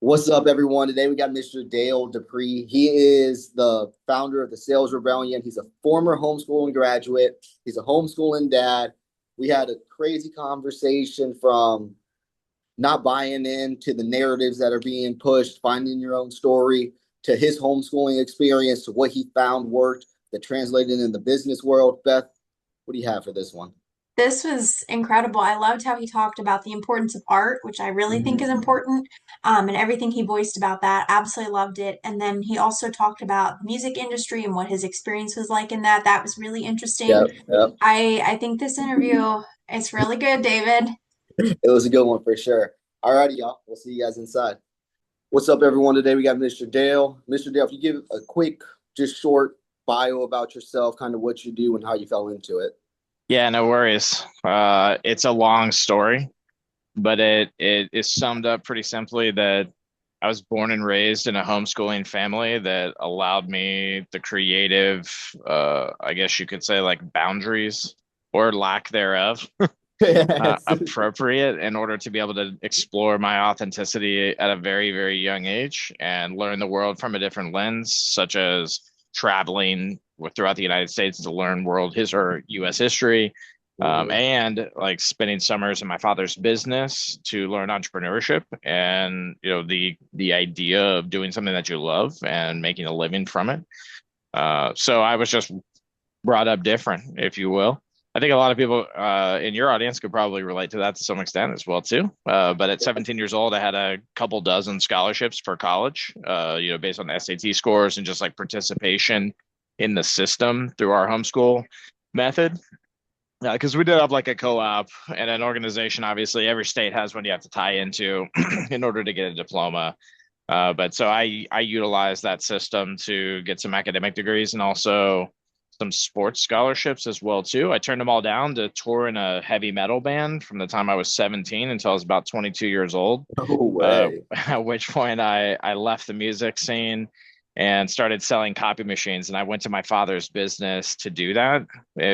What's up, everyone? Today we got Mr. Dale Dupree. He is the founder of the Sales Rebellion. He's a former homeschooling graduate. He's a homeschooling dad. We had a crazy conversation from not buying into the narratives that are being pushed, finding your own story, to his homeschooling experience, to what he found worked that translated in the business world. Beth, what do you have for this one? This was incredible. I loved how he talked about the importance of art, which I really think is important, and everything he voiced about that. Absolutely loved it. And then he also talked about the music industry and what his experience was like in that. That was really interesting. Yep, yep. I think this interview is really good, David. It was a good one for sure. All righty, y'all. We'll see you guys inside. What's up, everyone? Today we got Mr. Dale. Mr. Dale, if you give a quick, just short bio about yourself, kind of what you do and how you fell into it. Yeah, no worries. It's a long story, but it is summed up pretty simply that I was born and raised in a homeschooling family that allowed me the creative, I guess you could say, like boundaries or lack thereof, appropriate in order to be able to explore my authenticity at a very, very young age and learn the world from a different lens, such as traveling throughout the United States to learn world his or U.S. history, and like spending summers in my father's business to learn entrepreneurship and the idea of doing something that you love and making a living from it. So I was just brought up different, if you will. I think a lot of people in your audience could probably relate to that to some extent as well too. But at 17 years old, I had a couple dozen scholarships for college, based on the SAT scores and just like participation in the system through our homeschool method. Because we did have like a co-op and an organization. Obviously, every state has one you have to tie into in order to get a diploma. But so I utilized that system to get some academic degrees and also some sports scholarships as well too. I turned them all down to tour in a heavy metal band from the time I was 17 until I was about 22 years old. No way. At which point I left the music scene and started selling copy machines. And I went to my father's business to do that.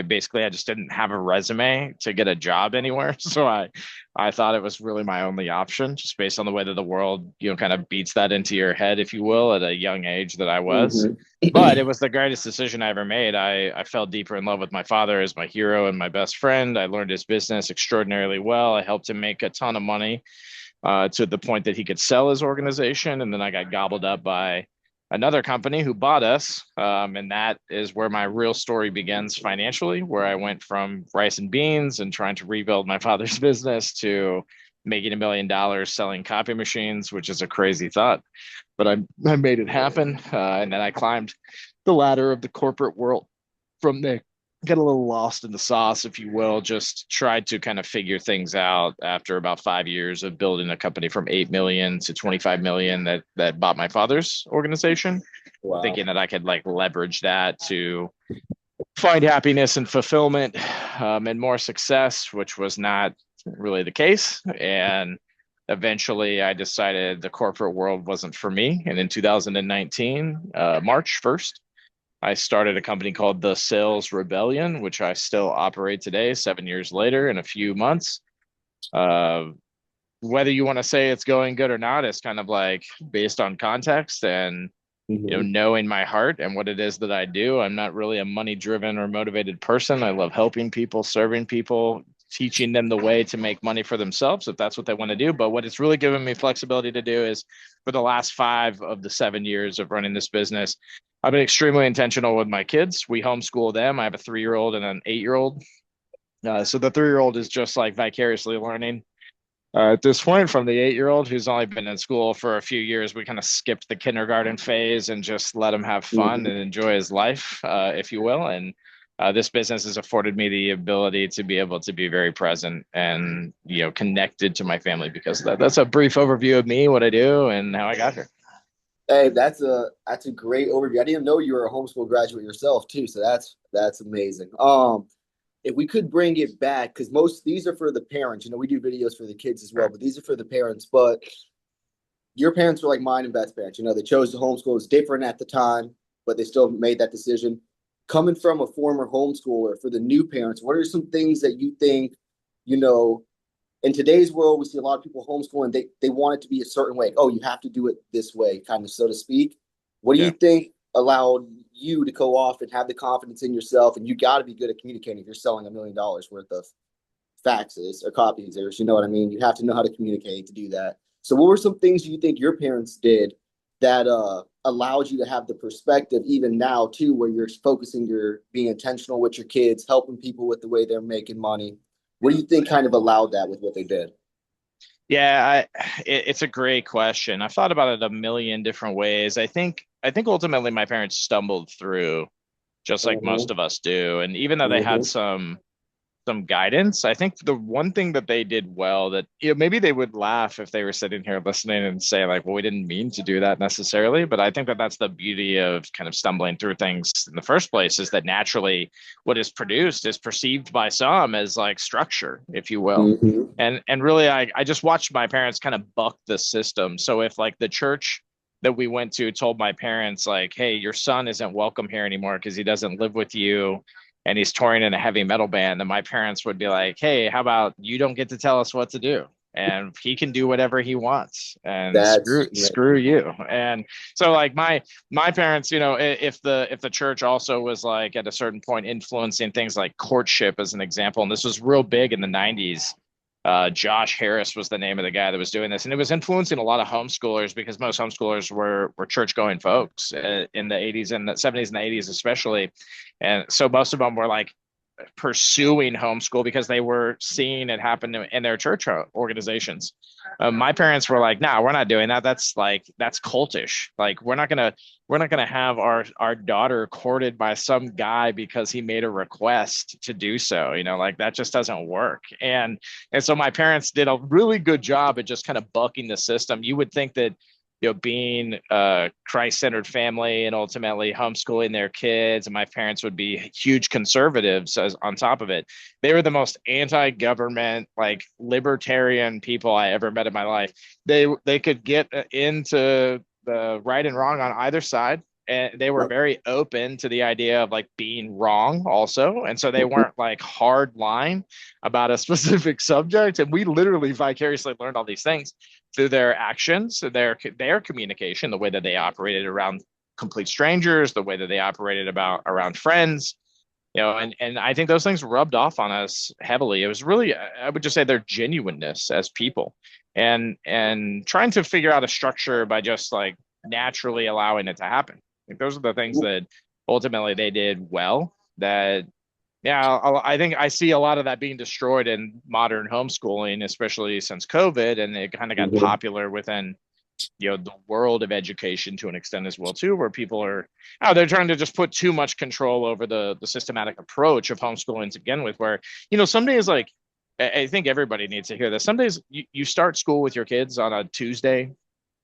Basically, I just didn't have a resume to get a job anywhere. So I thought it was really my only option, just based on the way that the world, kind of beats that into your head, if you will, at a young age that I was. Mhm. But it was the greatest decision I ever made. I fell deeper in love with my father as my hero and my best friend. I learned his business extraordinarily well. I helped him make a ton of money, to the point that he could sell his organization. And then I got gobbled up by another company who bought us. And that is where my real story begins financially, where I went from rice and beans and trying to rebuild my father's business to making $1 million selling copy machines, which is a crazy thought. But I made it happen. And then I climbed the ladder of the corporate world from there. Get a little lost in the sauce, if you will. Just tried to kind of figure things out after about 5 years of building a company from 8 million to 25 million that bought my father's organization, Wow. thinking that I could like leverage that to find happiness and fulfillment, and more success, which was not really the case. And eventually I decided the corporate world wasn't for me. And in 2019, March 1st, I started a company called the Sales Rebellion, which I still operate today, 7 years later, in a few months. Uh, Whether you want to say it's going good or not is kind of like based on context and Mhm. knowing my heart and what it is that I do. I'm not really a money driven or motivated person. I love helping people, serving people, teaching them the way to make money for themselves if that's what they want to do. But what it's really given me flexibility to do is for the last 5 of the 7 years of running this business, I've been extremely intentional with my kids. We homeschool them. I have a 3 year old and an 8 year old. So the 3 year old is just like vicariously learning at this point from the 8 year old who's only been in school for a few years. We kind of skipped the kindergarten phase and just let him have fun Mhm. and enjoy his life, if you will. And this business has afforded me the ability to be able to be very present and connected to my family because of that. That's a brief overview of me, what I do, and how I got here. Hey, that's a great overview. I didn't know you were a homeschool graduate yourself too, so that's amazing. If we could bring it back, because most these are for the parents. We do videos for the kids as well, Sure. but these are for the parents. But your parents were like mine and Beth's parents. They chose to homeschool. It's different at the time, but they still made that decision. Coming from a former homeschooler, for the new parents, what are some things that you think, you know, in today's world, we see a lot of people homeschooling. They want it to be a certain way. Oh, you have to do it this way, kind of so to speak. What do you Yeah. think allowed you to go off and have the confidence in yourself? And you got to be good at communicating. If you're selling $1 million worth of faxes or copies, or you know what I mean. You have to know how to communicate to do that. So, what were some things you think your parents did that allowed you to have the perspective, even now too, where you're focusing, you're being intentional with your kids, helping people with the way they're making money? What do you think kind of allowed that with what they did? Yeah, it's a great question. I've thought about it a million different ways. I think ultimately my parents stumbled through just like Mm-hmm. most of us do. And even though they had Mm-hmm. some guidance. I think the one thing that they did well that maybe they would laugh if they were sitting here listening and say like, well, we didn't mean to do that necessarily, but I think that that's the beauty of kind of stumbling through things in the first place is that naturally what is produced is perceived by some as like structure, if you will. Mm-hmm. And really I just watched my parents kind of buck the system. So if like the church that we went to told my parents like, hey, your son isn't welcome here anymore because he doesn't live with you and he's touring in a heavy metal band, then my parents would be like, hey, how about you don't get to tell us what to do? And he can do whatever he wants and That's screw you. And so like my parents, if the church also was like at a certain point influencing things like courtship as an example, and this was real big in the 90s. Josh Harris was the name of the guy that was doing this, and it was influencing a lot of homeschoolers because most homeschoolers were church going folks in the 80s and the 70s and the 80s especially, and so most of them were like pursuing homeschool because they were seeing it happen in their church organizations. My parents were like, "No, we're not doing that. That's cultish. Like we're not gonna have our daughter courted by some guy because he made a request to do so. Like that just doesn't work." And so my parents did a really good job at just kind of bucking the system. You would think that being a Christ-centered family and ultimately homeschooling their kids. And my parents would be huge conservatives on top of it. They were the most anti-government, like libertarian people I ever met in my life. They could get into the right and wrong on either side. And they were very open to the idea of like being wrong also. And so they weren't like hard line about a specific subject. And we literally vicariously learned all these things through their actions, their communication, the way that they operated around complete strangers, the way that they operated around friends, and I think those things rubbed off on us heavily. It was really, I would just say, their genuineness as people, and trying to figure out a structure by just like naturally allowing it to happen. Like those are the things that ultimately they did well. That yeah, I think I see a lot of that being destroyed in modern homeschooling, especially since COVID, and it kind of got Mhm. popular within the world of education to an extent as well too, where people are they're trying to just put too much control over the systematic approach of homeschooling to begin with. Where some days like I think everybody needs to hear this. Some days you start school with your kids on a Tuesday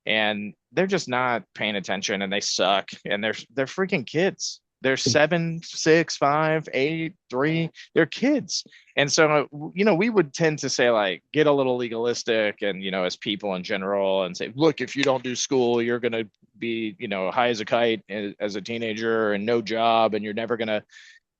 and they're just not paying attention and they suck and they're freaking kids. They're 7, 6, 5, 8, 3. They're kids. And so, we would tend to say like get a little legalistic and, as people in general and say, look, if you don't do school, you're going to be, high as a kite as a teenager and no job and you're never going to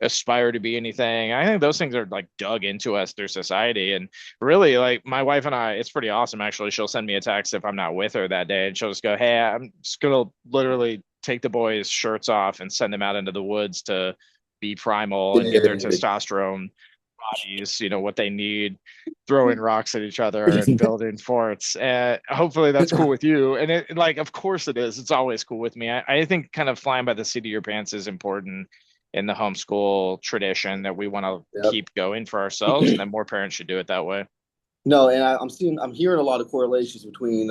aspire to be anything. I think those things are like dug into us through society. And really, like my wife and I, it's pretty awesome actually. She'll send me a text if I'm not with her that day and she'll just go, hey, I'm just gonna literally take the boys' shirts off and send them out into the woods to be primal and get their testosterone bodies, what they need, throwing rocks at each other and building forts. And hopefully that's cool with you. And it like, of course it is. It's always cool with me. I think kind of flying by the seat of your pants is important in the homeschool tradition that we want to Yep. keep going for ourselves, and then more parents should do it that way. No, and I'm hearing a lot of correlations between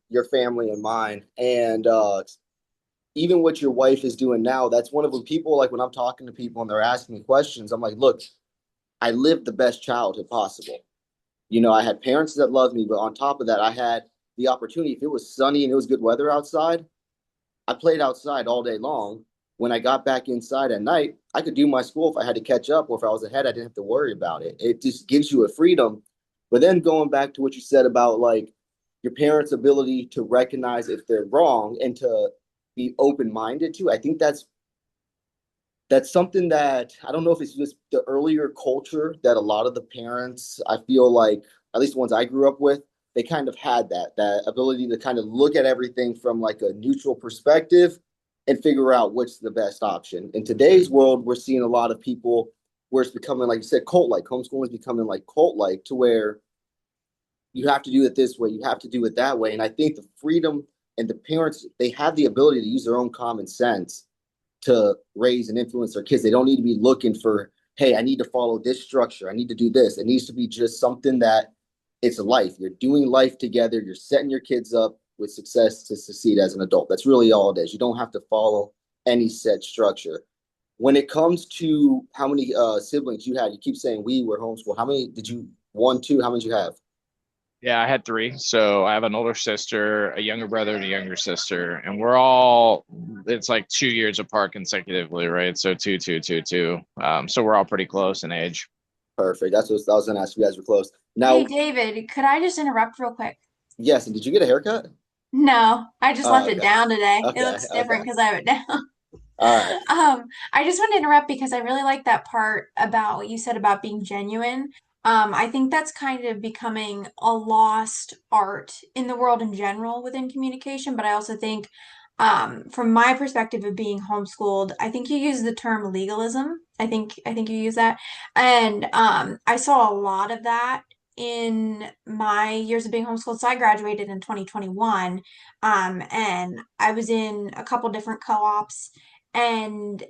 your family and mine, and even what your wife is doing now. That's one of the people. Like when I'm talking to people and they're asking me questions, I'm like, look, I lived the best childhood possible. I had parents that loved me, but on top of that, I had the opportunity. If it was sunny and it was good weather outside, I played outside all day long. When I got back inside at night, I could do my school if I had to catch up, or if I was ahead, I didn't have to worry about it. It just gives you a freedom. But then going back to what you said about like your parents' ability to recognize if they're wrong and to be open-minded to, I think that's something that I don't know if it's just the earlier culture that a lot of the parents I feel like at least the ones I grew up with, they kind of had that ability to kind of look at everything from like a neutral perspective and figure out what's the best option. In today's world, we're seeing a lot of people where it's becoming, like you said, cult-like. Homeschooling is becoming like cult-like, to where you have to do it this way, you have to do it that way. And I think the freedom and the parents, they have the ability to use their own common sense to raise and influence their kids. They don't need to be looking for, hey, I need to follow this structure, I need to do this. It needs to be just something that it's a life. You're doing life together. You're setting your kids up with success to succeed as an adult. That's really all it is. You don't have to follow any set structure. When it comes to how many siblings you had, you keep saying we were homeschooled. How many did you, one, two, how many did you have? Yeah, I had three. So I have an older sister, a younger brother, and a younger sister, and we're all it's like 2 years apart consecutively, right? So two, two, two, two. So we're all pretty close in age. Perfect. That's what I was going to ask. You guys were close. Hey, Now, David, could I just interrupt real quick? yes. And did you get a haircut? No, I just left it Okay. down today. It Okay. looks different Okay. because I have it down. All right. I just wanted to interrupt because I really like that part about what you said about being genuine. I think that's kind of becoming a lost art in the world in general within communication, but I also think, from my perspective of being homeschooled, I think you use the term legalism. I think you use that. And I saw a lot of that in my years of being homeschooled. So I graduated in 2021, and I was in a couple different co-ops, and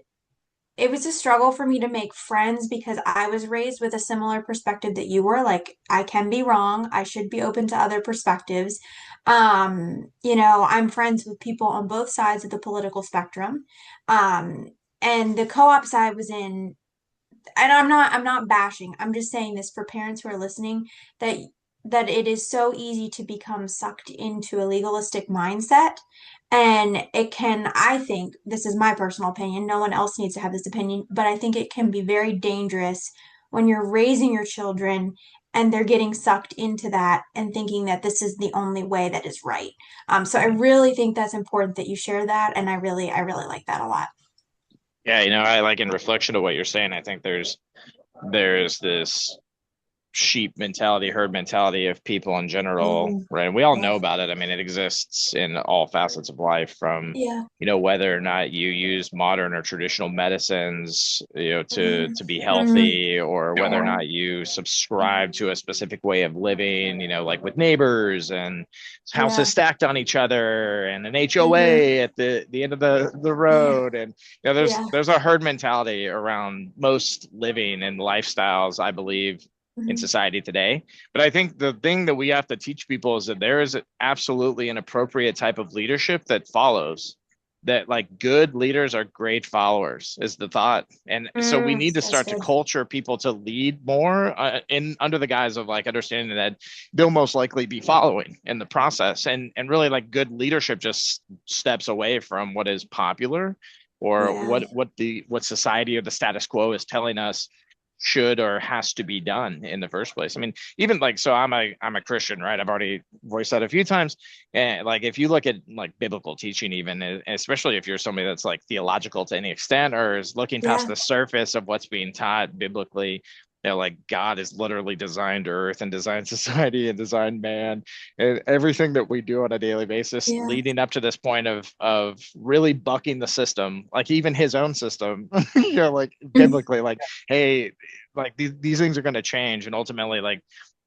it was a struggle for me to make friends because I was raised with a similar perspective that you were. Like, I can be wrong. I should be open to other perspectives. I'm friends with people on both sides of the political spectrum. Um, and the co-ops I was in, and I'm not bashing. I'm just saying this for parents who are listening, that it is so easy to become sucked into a legalistic mindset. And it can, I think, this is my personal opinion, no one else needs to have this opinion, but I think it can be very dangerous when you're raising your children and they're getting sucked into that and thinking that this is the only way that is right. So I really think that's important that you share that, and I really like that a lot. Yeah, I like in reflection of what you're saying, I think there's this sheep mentality, herd mentality of people in general, Mhm. right? And we all Yeah. know about it. I mean, it exists in all facets of life from, Yeah. whether or not you use modern or traditional medicines, to be Mhm. healthy, or whether or Yeah. not you subscribe to a specific way of living, like with neighbors and houses Yeah. stacked on each other and an Hmm. HOA at the end of the road. And there's Yeah. there's a herd mentality around most living and lifestyles, I believe, in Hmm. society today. But I think the thing that we have to teach people is that there is absolutely an appropriate type of leadership that follows. That, like, good leaders are great followers is the thought. And so we need to That's start to good. culture people to lead more, in under the guise of like understanding that they'll most likely be following in the process. And really, like, good leadership just steps away from what is popular, or Yeah. what society or the status quo is telling us should or has to be done in the first place. I mean, even like, so I'm a Christian, right? I've already voiced that a few times. And like, if you look at like biblical teaching, even, especially if you're somebody that's like theological to any extent, or is looking past Yeah. the surface of what's being taught biblically, like, God has literally designed earth and designed society and designed man, and everything that we do on a daily basis Yeah. leading up to this point of really bucking the system, like even his own system, like biblically, like, hey, like these things are going to change, and ultimately, like,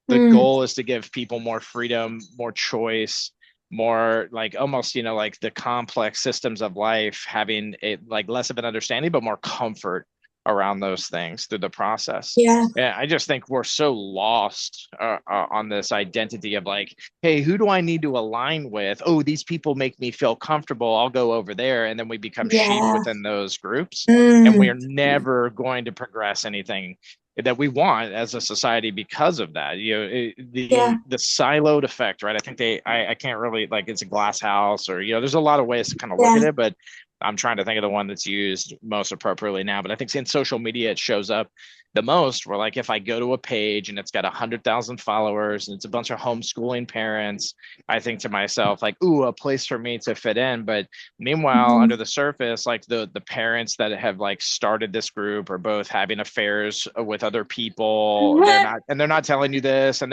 the Mm. goal is to give people more freedom, more choice, more, like, almost, like the complex systems of life, having it like less of an understanding but more comfort around those things through the process. Yeah. Yeah, I just think we're so lost, on this identity of like, hey, who do I need to align with? Oh, these people make me feel comfortable, I'll go over there. And then we become sheep Yeah. within those groups, and we Mm. are never going to progress anything that we want as a society because of that. Yeah. The siloed effect, right? I think I can't really, like, it's a glass house, or, there's a lot of ways to kind of look Yeah. at it, but I'm trying to think of the one that's used most appropriately now. But I think in social media it shows up the most were like, if I go to a page and it's got 100,000 followers and it's a bunch of homeschooling parents, I think to myself like, ooh, a place for me to fit in. But meanwhile, Mhm. under the surface, like the parents that have like started this group are both having affairs with other people. They're not telling you this, and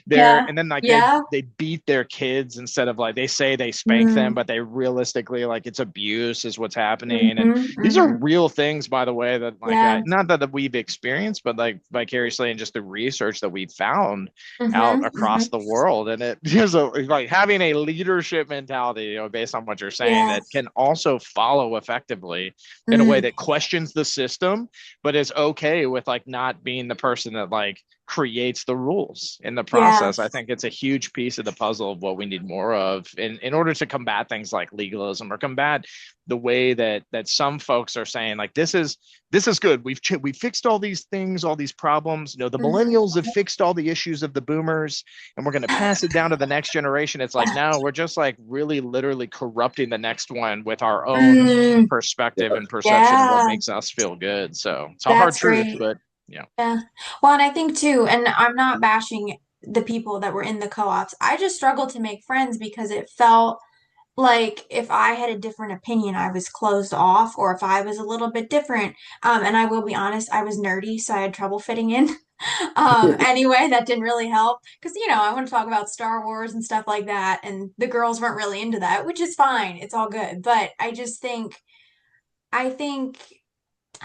Yeah. and then like Yeah. they beat their kids instead of like, they say they spank them, Mm. but they realistically, like, it's abuse is what's happening. And Mhm. these are Mhm. real things, by the way, that like, Yeah. not that we've experienced, but like vicariously, and just the research that we've found out Mhm. across Mhm. the world. And it is like having a leadership mentality, based on what you're saying, Yeah. that can also follow effectively in a way Mm. that questions the system, but is okay with like not being the person that like creates the rules in the Yeah. process. I think it's a huge piece of the puzzle of what we need more of in order to combat things like legalism, or combat the way that some folks are saying like, this is good. We've fixed all these things, all these problems. The Mhm. millennials have fixed all the issues of the boomers, and we're going to pass it down to the next generation. It's like, no, we're just like really literally corrupting the next one with our own Mm. perspective and perception of what Yeah. makes us feel good. So it's a hard That's truth, great. but yeah. Yeah. Well, and I think too, and I'm not bashing the people that were in the co-ops. I just struggled to make friends because it felt like if I had a different opinion, I was closed off, or if I was a little bit different. And I will be honest, I was nerdy, so I had trouble fitting in. Anyway, that didn't really help because, I want to talk about Star Wars and stuff like that, and the girls weren't really into that, which is fine. It's all good. But I think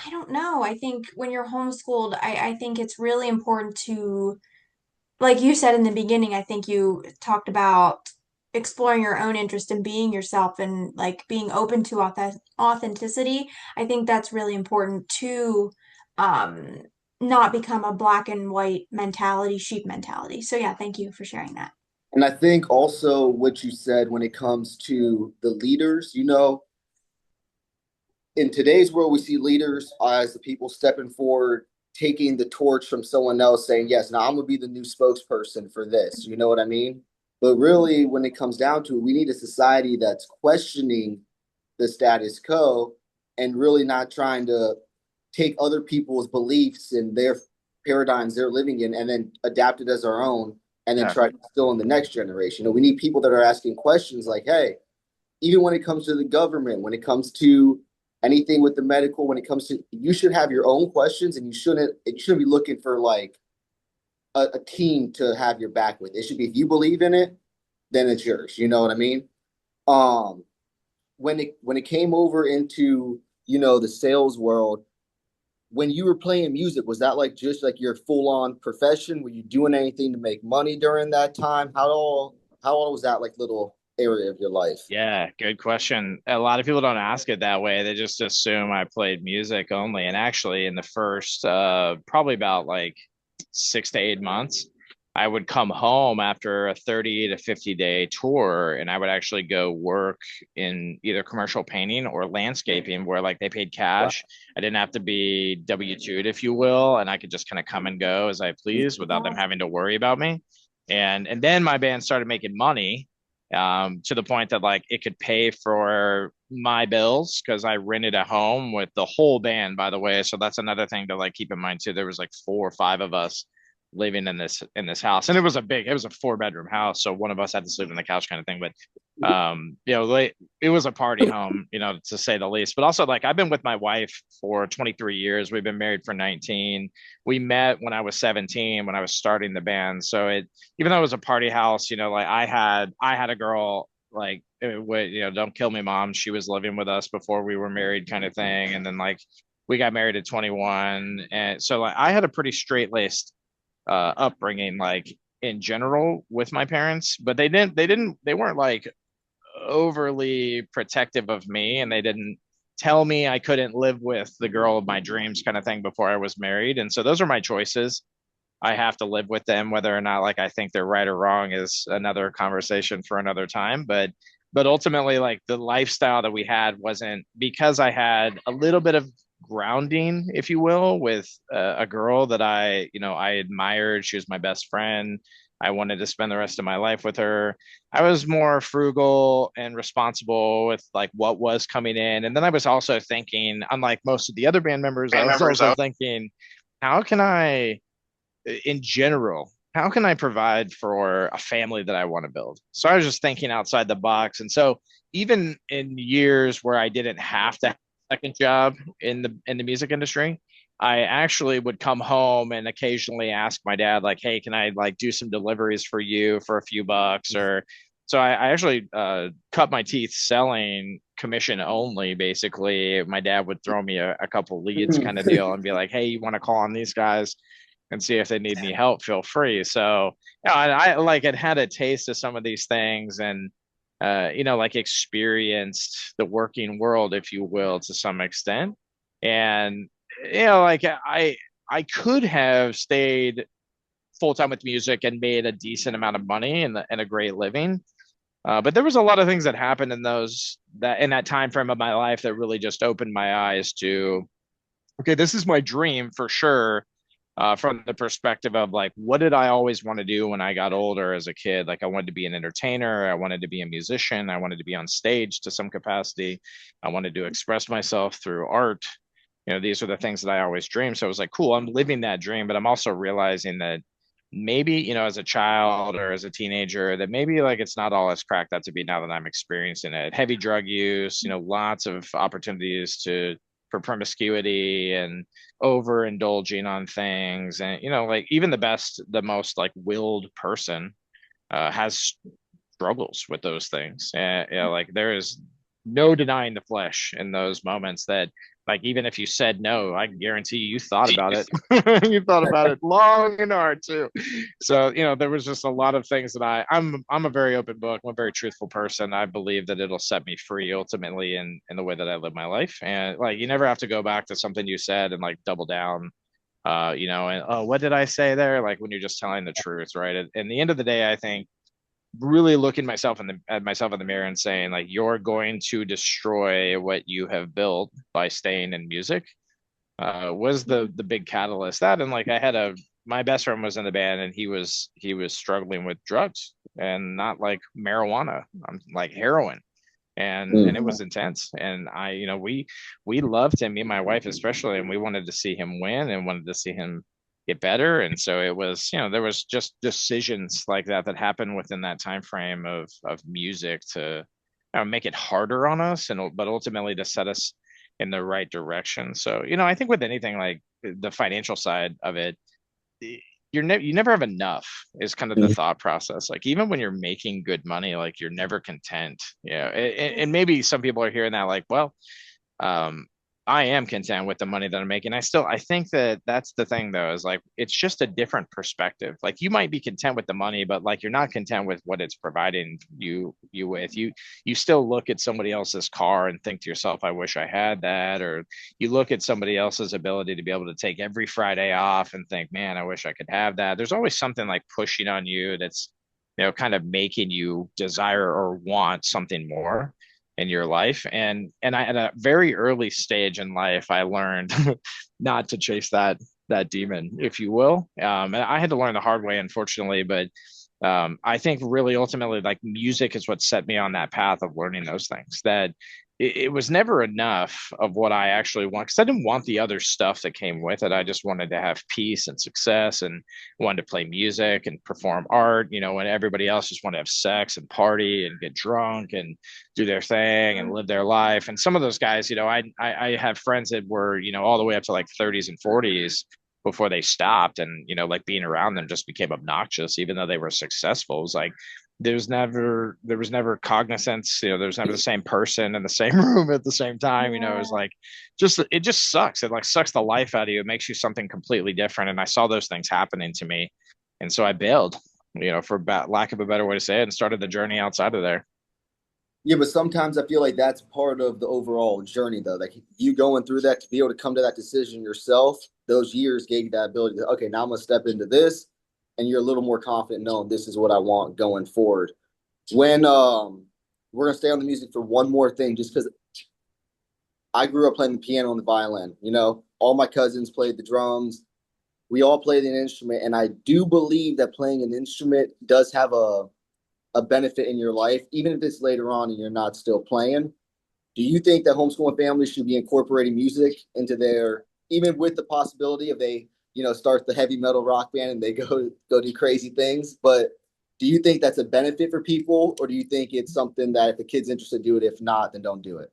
I don't know. I think when you're homeschooled, I think it's really important to, like you said in the beginning, I think you talked about exploring your own interest and being yourself and like being open to authenticity. I think that's really important to um, not become a black and white mentality, sheep mentality. So yeah, thank you for sharing that. And I think also what you said when it comes to the leaders, in today's world, we see leaders as the people stepping forward, taking the torch from someone else, saying, yes, now I'm going to be the new spokesperson for this. You know what I mean? But really, when it comes down to it, we need a society that's questioning the status quo and really not trying to take other people's beliefs and their paradigms they're living in and then adapt it as our own and then Yeah. try to instill in the next generation. We need people that are asking questions like, hey, even when it comes to the government, when it comes to anything with the medical, when it comes to, you should have your own questions, and you shouldn't be looking for like a team to have your back with. It should be, if you believe in it, then it's yours. You know what I mean? Um, when it came over into the sales world, when you were playing music, was that like just like your full on profession? Were you doing anything to make money during that time? How all was that like little area of your life? Yeah, good question. A lot of people don't ask it that way. They just assume I played music only. And actually, in the first probably about like 6 to 8 months, I would come home after a 30 to 50 day tour, and I would actually go work in either commercial painting or landscaping, where like they paid Wow. cash. I didn't have to be W-2'd, if you will, and I could just kind of come and go as I please without them having to worry about me. And then my band started making money, to the point that like it could pay for my bills, because I rented a home with the whole band, by the way. So that's another thing to like keep in mind too. There was like 4 or 5 of us living in this house, and it was a 4 bedroom house, so one of us had to sleep on the couch, kind of thing. But it was a party home, to say the least. But also, like, I've been with my wife for 23 years. We've been married for 19. We met when I was 17, when I was starting the band. So even though it was a party house, like I had a girl, like, wait, don't kill me, mom. She was living with us before we were married, kind of thing. And then like we got married at 21, and so like I had a pretty straight laced upbringing, like, in general with my parents. But they weren't like overly protective of me, and they didn't tell me I couldn't live with the girl of my dreams, kind of thing, before I was married. And so those are my choices. I have to live with them. Whether or not like I think they're right or wrong is another conversation for another time. But ultimately, like, the lifestyle that we had wasn't, because I had a little bit of grounding, if you will, with a girl that I admired. She was my best friend. I wanted to spend the rest of my life with her. I was more frugal and responsible with like what was coming in. And then I was also thinking, unlike most of the other band members, I was also thinking, how can I, in general, how can I provide for a family that I want to build? So I was just thinking outside the box. And so even in years where I didn't have to have a second job in the music industry, I actually would come home and occasionally ask my dad, like, hey, can I like do some deliveries for you for a few bucks? Or so I actually cut my teeth selling commission only. Basically, my dad would throw me a couple leads kind of deal and be like, hey, you want to call on these guys and see if they need any help, feel free. So, I like had a taste of some of these things and, like experienced the working world, if you will, to some extent. And, like I could have stayed full time with music and made a decent amount of money and a great living. But there was a lot of things that happened in that time frame of my life that really just opened my eyes to, okay, this is my dream for sure, from the perspective of like, what did I always want to do when I got older as a kid? Like, I wanted to be an entertainer. I wanted to be a musician. I wanted to be on stage to some capacity. I wanted to express myself through art. These are the things that I always dreamed. So I was like, cool, I'm living that dream, but I'm also realizing that maybe, as a child or as a teenager, that maybe like it's not all it's cracked out to be now that I'm experiencing it. Heavy drug use, lots of opportunities for promiscuity and overindulging on things. And, like even the most like willed person has struggles with those things. And, like there is no denying the flesh in those moments that like even if you said no, I guarantee you thought about it. You thought about it long and hard too. So, there was just a lot of things that I'm a very open book. I'm a very truthful person. I believe that it'll set me free ultimately in the way that I live my life. And like you never have to go back to something you said and like double down, and oh, what did I say there? Like when you're just telling the truth, right? And the end of the day, I think really looking at myself in the mirror and saying like you're going to destroy what you have built by staying in music, was the big catalyst. That and like I had a my best friend was in the band and he was struggling with drugs and not like marijuana, like heroin, and it Mm. was intense. And we loved him, me and my wife especially, and we wanted to see him win and wanted to see him get better. And so it was, there was just decisions like that happened within that time frame of music to make it harder on us, and but ultimately to set us in the right direction. So I think with anything like the financial side of it, you never have enough is kind of the Mm. thought process. Like even when you're making good money, like you're never content. And maybe some people are hearing that like, well, um, I am content with the money that I'm making. I think that that's the thing though, is like it's just a different perspective. Like you might be content with the money, but like you're not content with what it's providing you with. You still look at somebody else's car and think to yourself, I wish I had that. Or you look at somebody else's ability to be able to take every Friday off and think, man, I wish I could have that. There's always something like pushing on you that's, kind of making you desire or want something more in your life. And I, at a very early stage in life, I learned not to chase that demon, if you will. And I had to learn the hard way, unfortunately. But I think really ultimately, like music is what set me on that path of learning those things. That it was never enough of what I actually want, because I didn't want the other stuff that came with it. I just wanted to have peace and success, and wanted to play music and perform art, when everybody else just wanted to have sex and party and get drunk and do their thing and live their life. And some of those guys, I have friends that were, all the way up to like 30s and 40s before they stopped. And, like being around them just became obnoxious, even though they were successful. It was like, there was never cognizance, there was never the same person in the same room at the same time. It was like, it just sucks. It like sucks the life out of you. It makes you something completely different. And I saw those things happening to me. And so I bailed, for lack of a better way to say it, and started the journey outside of there. Yeah, but sometimes I feel like that's part of the overall journey, though. Like you going through that to be able to come to that decision yourself, those years gave you that ability to, okay, now I'm gonna step into this, and you're a little more confident knowing this is what I want going forward. When we're gonna stay on the music for one more thing, just because I grew up playing the piano and the violin. All my cousins played the drums. We all played an instrument, and I do believe that playing an instrument does have a benefit in your life, even if it's later on and you're not still playing. Do you think that homeschooling families should be incorporating music into their, even with the possibility of they, start the heavy metal rock band and they go do crazy things. But do you think that's a benefit for people, or do you think it's something that if the kid's interested, do it? If not, then don't do it?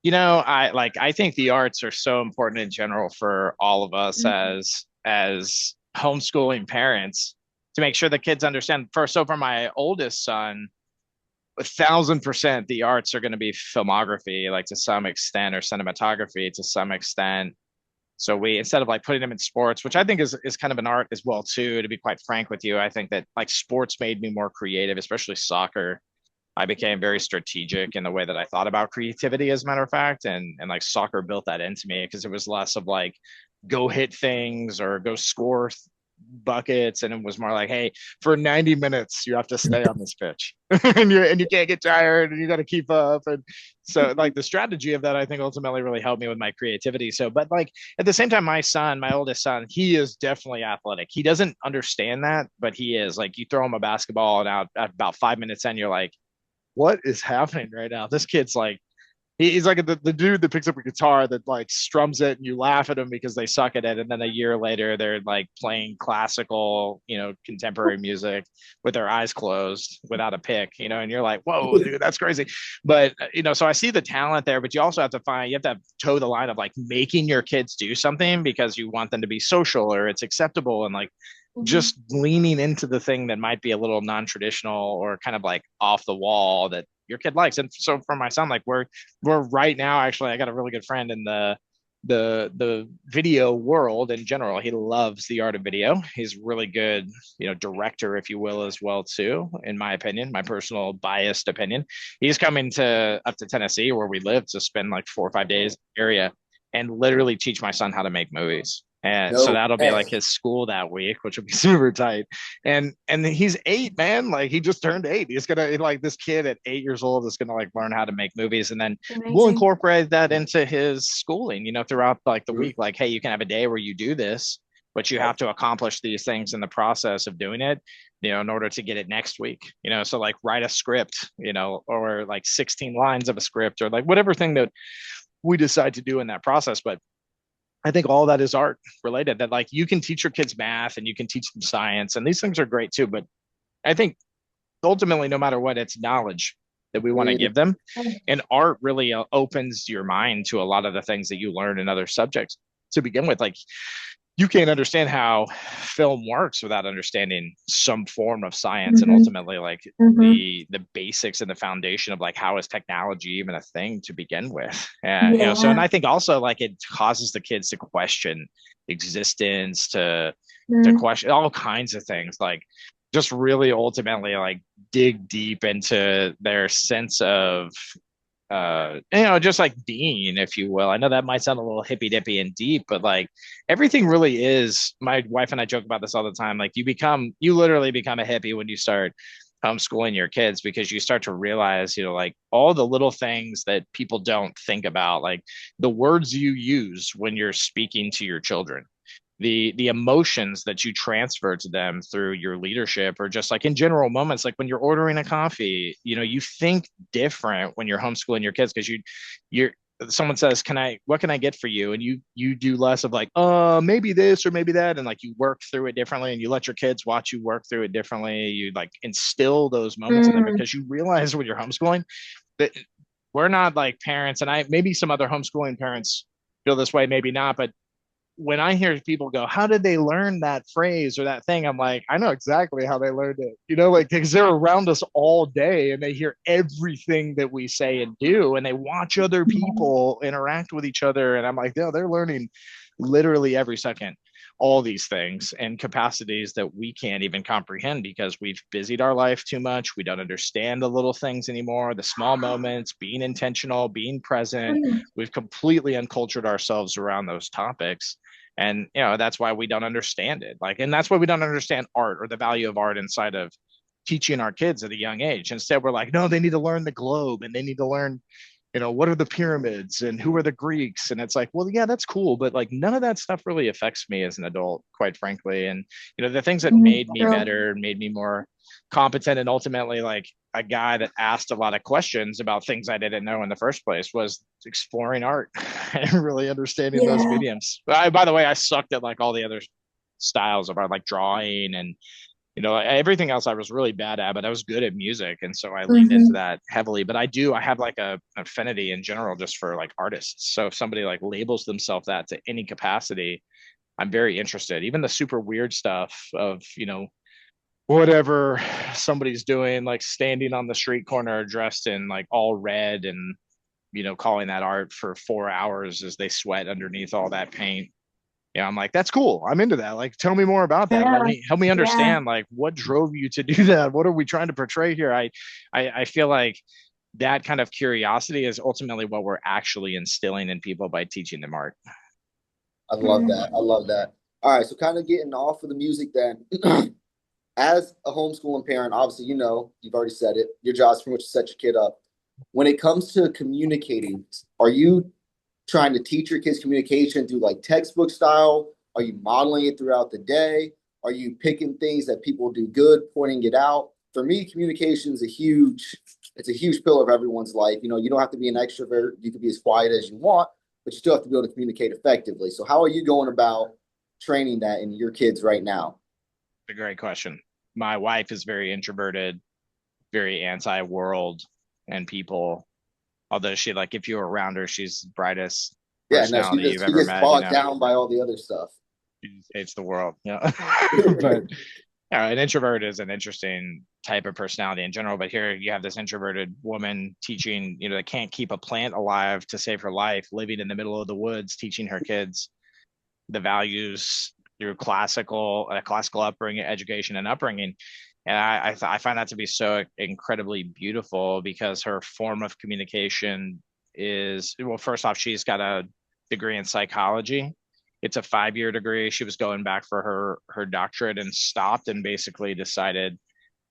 I think the arts are so important in general for all of us Mhm. as homeschooling parents to make sure the kids understand. First, so for my oldest son, 1,000% the arts are going to be filmography, like to some extent, or cinematography to some extent. So we, instead of like putting them in sports, which I think is kind of an art as well too, to be quite frank with you, I think that like sports made me more creative, especially soccer. I became very strategic in the way that I thought about creativity, as a matter of fact, and like soccer built that into me because it was less of like go hit things or go score buckets, and it was more like, hey, for 90 minutes you have to stay on this pitch, and you can't get tired, and you got to keep up, and so like the strategy of that, I think ultimately really helped me with my creativity. So, but like at the same time, my oldest son, he is definitely athletic. He doesn't understand that, but he is. Like you throw him a basketball, and out at about 5 minutes in, you're like, what is happening right now? This kid's like, he's like the dude that picks up a guitar that like strums it and you laugh at them because they suck at it. And then a year later, they're like playing classical, contemporary music with their eyes closed without a pick, and you're like, whoa, dude, that's crazy. But, so I see the talent there, but you also have to toe the line of like making your kids do something because you want them to be social or it's acceptable, and like Mhm. just leaning into the thing that might be a little non-traditional or kind of like off the wall that your kid likes. And so for my son, like we're right now, actually, I got a really good friend in the video world in general. He loves the art of video. He's really good, director, if you will, as well too, in my opinion, my personal biased opinion. He's coming to up to Tennessee where we live to spend like 4 or 5 days area and literally teach my son how to make movies. And so No that'll be like way. his school that week, which will be super tight. And he's 8, man. Like he just turned 8. He's gonna like this kid at 8 years old is gonna like learn how to make movies, and then we'll Amazing. incorporate that into his schooling, throughout like the week. Like, hey, you can have a day where you do this, but you have Yep. to accomplish these things in the process of doing it, in order to get it next week. So like write a script, or like 16 lines of a script, or like whatever thing that we decide to do in that process. But I think all that is art related, that like you can teach your kids math and you can teach them science, and these things are great too. But I think ultimately, no matter what, it's knowledge that we want to Mm, give them. And art really opens your mind to a lot of the things that you learn in other subjects to begin with. Like you can't understand how film works without understanding some form of science, and Mhm. ultimately like Mhm. the basics and the foundation of like how is technology even a thing to begin with. So, and Yeah. I think also like it causes the kids to question existence, to Mhm. question all kinds of things, like just really ultimately like dig deep into their sense of just like being, if you will. I know that might sound a little hippy dippy and deep, but like everything really is. My wife and I joke about this all the time. Like you literally become a hippie when you start homeschooling your kids, because you start to realize, like all the little things that people don't think about, like the words you use when you're speaking to your children, the emotions that you transfer to them through your leadership, or just like in general moments, like when you're ordering a coffee, you think different when you're homeschooling your kids, because you're someone says, what can I get for you, and you do less of like, maybe this or maybe that, and like you work through it differently, and you let your kids watch you work through it differently. You like instill those moments in them, Mm. because you realize when you're homeschooling that we're not like parents, and I maybe some other homeschooling parents feel this way, maybe not, but when I hear people go, how did they learn that phrase or that thing? I'm like, I know exactly how they learned it. Like, because they're around us all day and they hear everything that we say and do, and they watch other people interact with each other. And I'm like, no, they're learning literally every second all these things and capacities that we can't even comprehend because we've busied our life too much. We don't understand the little things anymore, the small moments, being intentional, being present. We've completely uncultured ourselves around those topics, and that's why we don't understand it, like, and that's why we don't understand art or the value of art inside of teaching our kids at a young age. Instead, we're like, no, they need to learn the globe and they need to learn what are the pyramids and who are the Greeks? And it's like, well, yeah, that's cool, but like none of that stuff really affects me as an adult, quite frankly. And the things that Mhm. made me True. better, made me more competent, and ultimately like a guy that asked a lot of questions about things I didn't know in the first place was exploring art and really understanding those Yeah. mediums. By the way, I sucked at like all the other styles about like drawing and everything else I was really bad at, but I was good at music. And so I leaned into Hmm. that heavily. But I have like a affinity in general just for like artists. So if somebody like labels themselves that to any capacity, I'm very interested. Even the super weird stuff of, whatever somebody's doing, like standing on the street corner dressed in like all red and, calling that art for 4 hours as they sweat underneath all that paint. Yeah, I'm like, that's cool. I'm into that. Like, tell me more about that. Yeah. Help me Yeah. understand like what drove you to do that. What are we trying to portray here? I feel like that kind of curiosity is ultimately what we're actually instilling in people by teaching them art. I love that. I Mhm. love that. All right, so kind of getting off of the music then. As a homeschooling parent, obviously, you've already said it. Your job is pretty much to set your kid up. When it comes to communicating, are you trying to teach your kids communication through like textbook style? Are you modeling it throughout the day? Are you picking things that people do good, pointing it out? For me, communication is it's a huge pillar of everyone's life. You don't have to be an extrovert. You can be as quiet as you want, but you still have to be able to communicate effectively. So how are you going about training that in your kids right now? A great question. My wife is very introverted, very anti-world and people. Although she like if you were around her, she's the brightest Yeah, no, she personality just you've she ever gets met, bogged down by all the other stuff. She just hates the world. Yeah. But an introvert is an interesting type of personality in general. But here you have this introverted woman teaching, that can't keep a plant alive to save her life, living in the middle of the woods, teaching her kids the values through classical upbringing, education, and upbringing. And I find that to be so incredibly beautiful because her form of communication is, well, first off, she's got a degree in psychology. It's a 5-year degree. She was going back for her doctorate and stopped and basically decided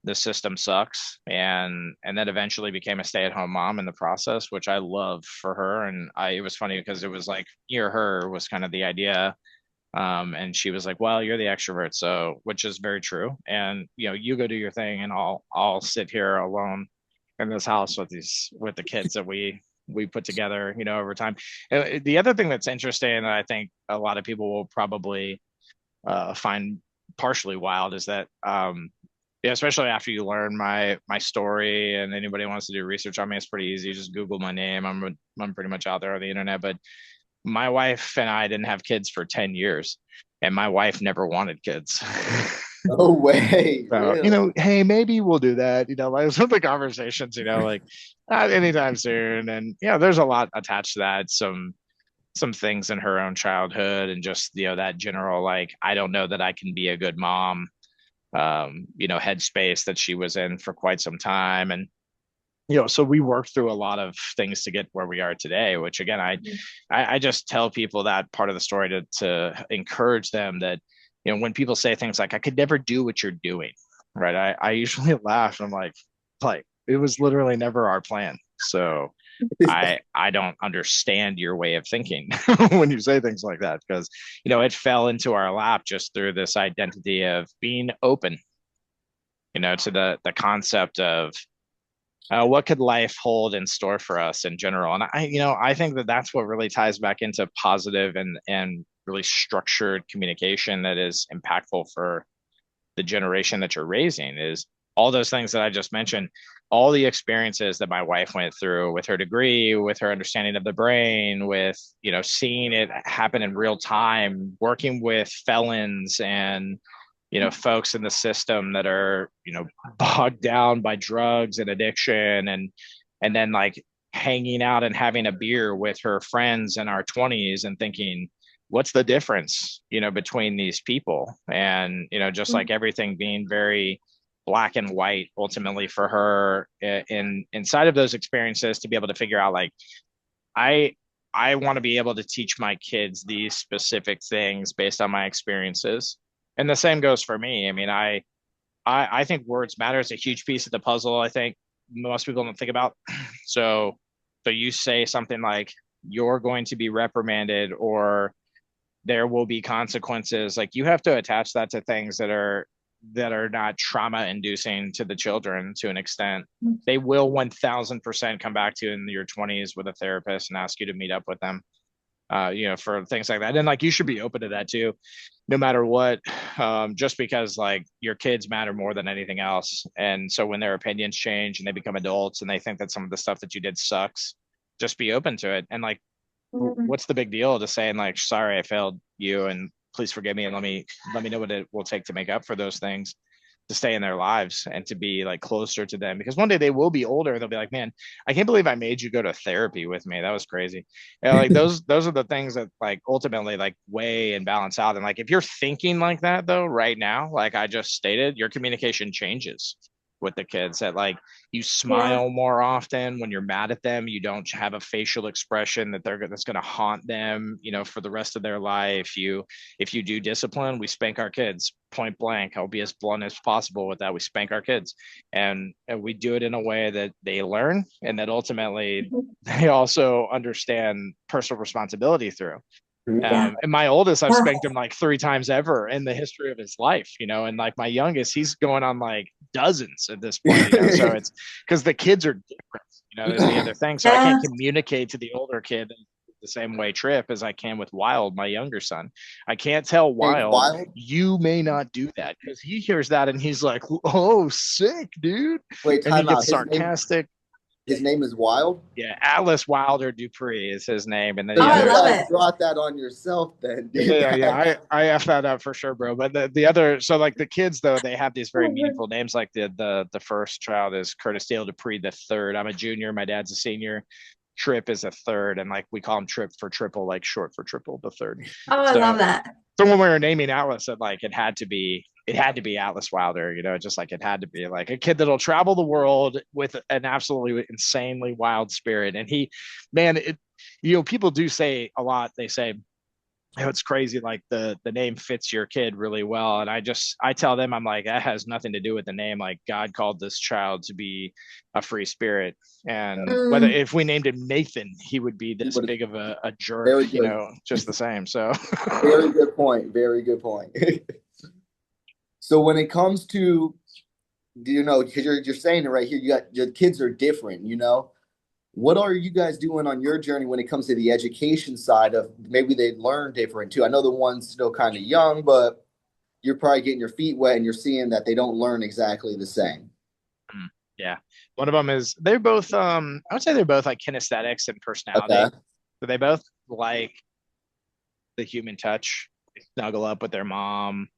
the system sucks, and then eventually became a stay-at-home mom in the process, which I love for her. And it was funny because it was like near her was kind of the idea, and she was like, well, you're the extrovert, so, which is very true. And you go do your thing and I'll sit here alone in this house with the kids that we put together, over time. The other thing that's interesting that I think a lot of people will probably find partially wild is that yeah, especially after you learn my story, and anybody wants to do research on me, it's pretty easy. Just Google my name. I'm pretty much out there on the internet. But my wife and I didn't have kids for 10 years, and my wife never wanted kids. No way, So, really? hey, maybe we'll do that. Like some of the conversations, like not anytime soon. And there's a lot attached to that. Some things in her own childhood and just, that general, like, I don't know that I can be a good mom, headspace that she was in for quite some time. And so we worked through a lot of things to get where we are today, which again, I just tell people that part of the story to encourage them that, when people say things like, I could never do what you're doing, right? I usually laugh. And I'm like, it was literally never our plan. So I don't understand your way of thinking when you say things like that, because, it fell into our lap just through this identity of being open, to the concept of, what could life hold in store for us in general? And I think that that's what really ties back into positive and really structured communication that is impactful for the generation that you're raising, is all those things that I just mentioned, all the experiences that my wife went through with her degree, with her understanding of the brain, with, seeing it happen in real time, working with felons and, folks in the system that are, bogged down by drugs and addiction, and then like hanging out and having a beer with her friends in our 20s and thinking, what's the difference, between these people? And, just like everything being very black and white ultimately for her in inside of those experiences, to be able to figure out like, I I want to be able to teach my kids these specific things based on my experiences. And the same goes for me. I mean, I think words matter. It's a huge piece of the puzzle. I think most people don't think about. So So you say something like, you're going to be reprimanded, or there will be consequences. Like, you have to attach that to things that are not trauma inducing to the children to an extent. They will 1000% come back to you in your 20s with a therapist and ask you to meet up with them, for things like that. And like, you should be open to that too, no matter what, just because like your kids matter more than anything else. And so when their opinions change and they become adults and they think that some of the stuff that you did sucks, just be open to it. And like, what's the big deal to saying like, sorry, I failed you and please forgive me, and let me know what it will take to make up for those things, to stay in their lives and to be like closer to them, because one day they will be older. They'll be like, man, I can't believe I made you go to therapy with me. That was crazy. Like those are the things that like ultimately like weigh and balance out. And like, if you're thinking like that though, right now, like I just stated, your communication changes with the kids, that like you Yeah. smile more often when you're mad at them. You don't have a facial expression that's going to haunt them, for the rest of their life. If you do discipline, we spank our kids point blank. I'll be as blunt as possible with that. We spank our kids, and we do it in a way that they learn, and that ultimately they also understand personal responsibility through. Yeah. And my oldest, I've Yeah. spanked him like 3 times ever in the history of his life, and like my youngest, he's going on like dozens at this point. So it's because the kids are different, there's the other thing. So I Yeah. can't communicate to the older kid the same way, Trip, as I can with Wild, my younger son. I can't tell Name's Wild, Wild. you may not do that, because he hears that and he's like, oh, sick, dude. Wait, And he time gets out. sarcastic. His name is Wild. Yeah, Atlas Wilder Dupree is his name. And then So Oh, the I you other, love guys it. brought that on yourself then, did yeah, I F that up for sure, bro. But the other, so like the kids though, they have these very meaningful names. Like the first child is Curtis Dale Dupree the third. I'm a junior. My dad's a senior. Trip is a third, and like we call him Trip for triple, like short for triple, the third. Oh, I So love that. so when we were naming Atlas, like it had to be Atlas Wilder, just like it had to be like a kid that'll travel the world with an absolutely insanely wild spirit. And man, people do say a lot. They say, it's crazy, like the name fits your kid really well. And I tell them, I'm like, that has nothing to do with the name. Like, God called this child to be a free spirit, and whether Mm. if we named him Nathan, he would be he this would have. big of a jerk, Very good. just the same. So Very good point. Very good point. So when it comes to, because you're saying it right here, you got your kids are different. What are you guys doing on your journey when it comes to the education side of maybe they learn different too? I know the one's still kind of young, but you're probably getting your feet wet and you're seeing that they don't learn exactly the same. yeah, one of them is, they're both I would say they're both like kinesthetics and Okay. personality. So they both like the human touch. They snuggle up with their mom.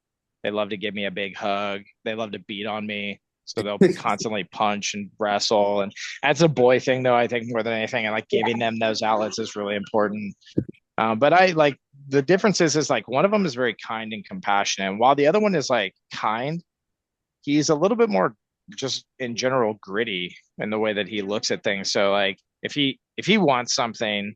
They love to give me a big hug. They love to beat on me. So they'll constantly punch and wrestle. And that's a boy thing, though, I think, more than anything. And like giving them those outlets is really important. But I like, the difference is like one of them is very kind and compassionate. And while the other one is like kind, he's a little bit more just in general gritty in the way that he looks at things. So like if he wants something,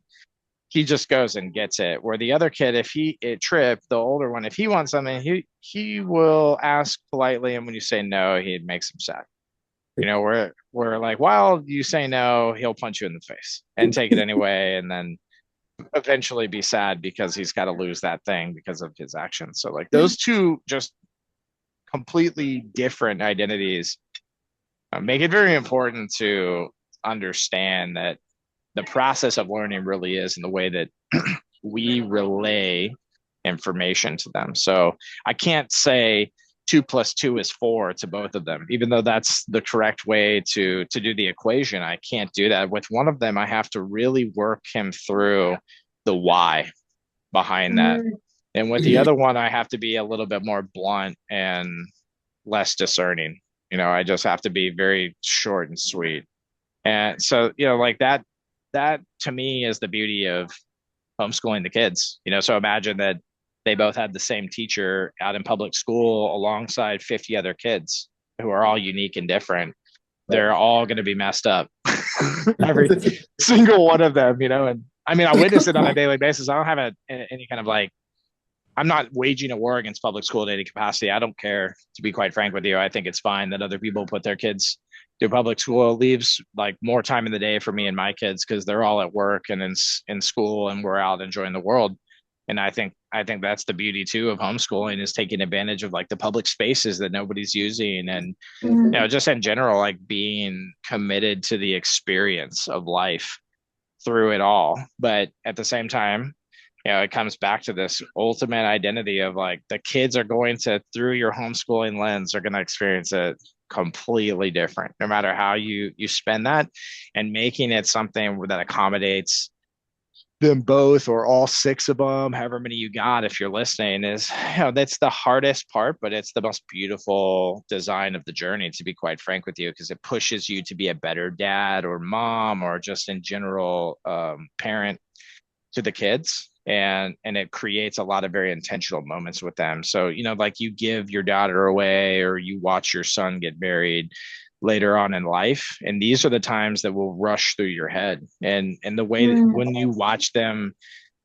he just goes and gets it. Where the other kid, if he it Trip, the older one, if he wants something, he will ask politely, and when you say no, he makes him sad. Where like, while you say no, he'll punch you in the face and take it anyway, and then eventually be sad because he's got to lose that thing because of his actions. So like those two just completely different identities make it very important to understand that the process of learning really is in the way that we relay information to them. So I can't say 2 + 2 is 4 to both of them, even though that's the correct way to do the equation. I can't do that with one of them. I have to really work him through the why behind that. Mm. And with the other one, I have to be a little bit more blunt and less discerning. I just have to be very short and sweet. And so, like that to me is the beauty of homeschooling the kids. So imagine that they both had the same teacher out in public school alongside 50 other kids who are all unique and different. They're all going to be messed up. Every single one of them, and I mean, I witness it on a daily basis. I don't have any kind of like, I'm not waging a war against public school in any capacity. I don't care, to be quite frank with you. I think it's fine that other people put their kids do public school. It leaves like more time in the day for me and my kids because they're all at work and in school, and we're out enjoying the world. And I think that's the beauty too of homeschooling, is taking advantage of like the public spaces that nobody's using, and Mhm. just in general, like being committed to the experience of life through it all. But at the same time, it comes back to this ultimate identity of like the kids are going to, through your homeschooling lens, are going to experience it completely different, no matter how you spend that, and making it something that accommodates them both, or all six of them, however many you got, if you're listening, is, that's the hardest part, but it's the most beautiful design of the journey, to be quite frank with you, because it pushes you to be a better dad or mom, or just in general parent to the kids. And it creates a lot of very intentional moments with them. So, like you give your daughter away, or you watch your son get married later on in life, and these are the times that will rush through your head, and the way that Mm. when you watch them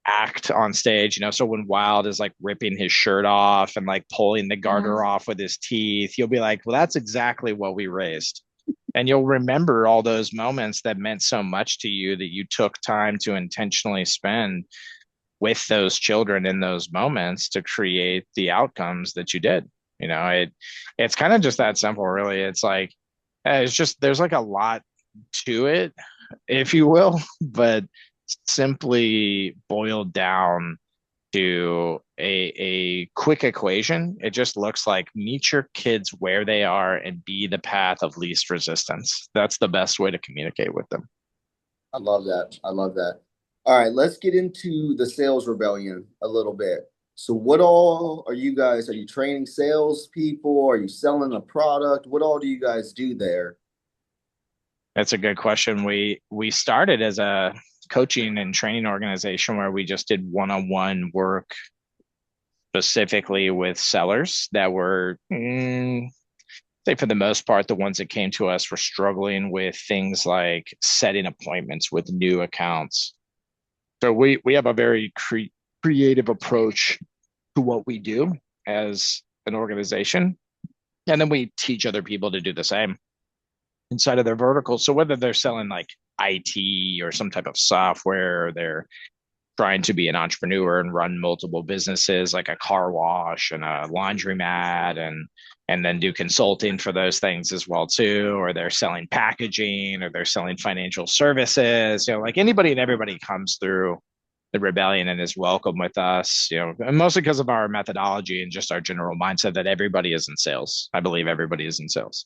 act on stage, so when Wild is like ripping his shirt off and like pulling the garter off with his teeth, you'll be like, well, that's exactly what we raised. And you'll remember all those moments that meant so much to you, that you took time to intentionally spend with those children in those moments to create the outcomes that you did. It's kind of just that simple, really. It's like, it's just, there's like a lot to it, if you will, but simply boiled down to a quick equation. It just looks like meet your kids where they are and be the path of least resistance. That's the best way to communicate with them. I love that. I love that. All right, let's get into the sales rebellion a little bit. So what all are you guys? Are you training salespeople? Are you selling a product? What all do you guys do there? That's a good question. We started as a coaching and training organization where we just did one-on-one work specifically with sellers that were, say for the most part, the ones that came to us were struggling with things like setting appointments with new accounts. So we have a very creative approach to what we do as an organization, and then we teach other people to do the same inside of their vertical. So whether they're selling like IT or some type of software, or they're trying to be an entrepreneur and run multiple businesses like a car wash and a laundromat, and then do consulting for those things as well too, or they're selling packaging, or they're selling financial services, like anybody and everybody comes through the rebellion and is welcome with us, and mostly because of our methodology and just our general mindset that everybody is in sales. I believe everybody is in sales.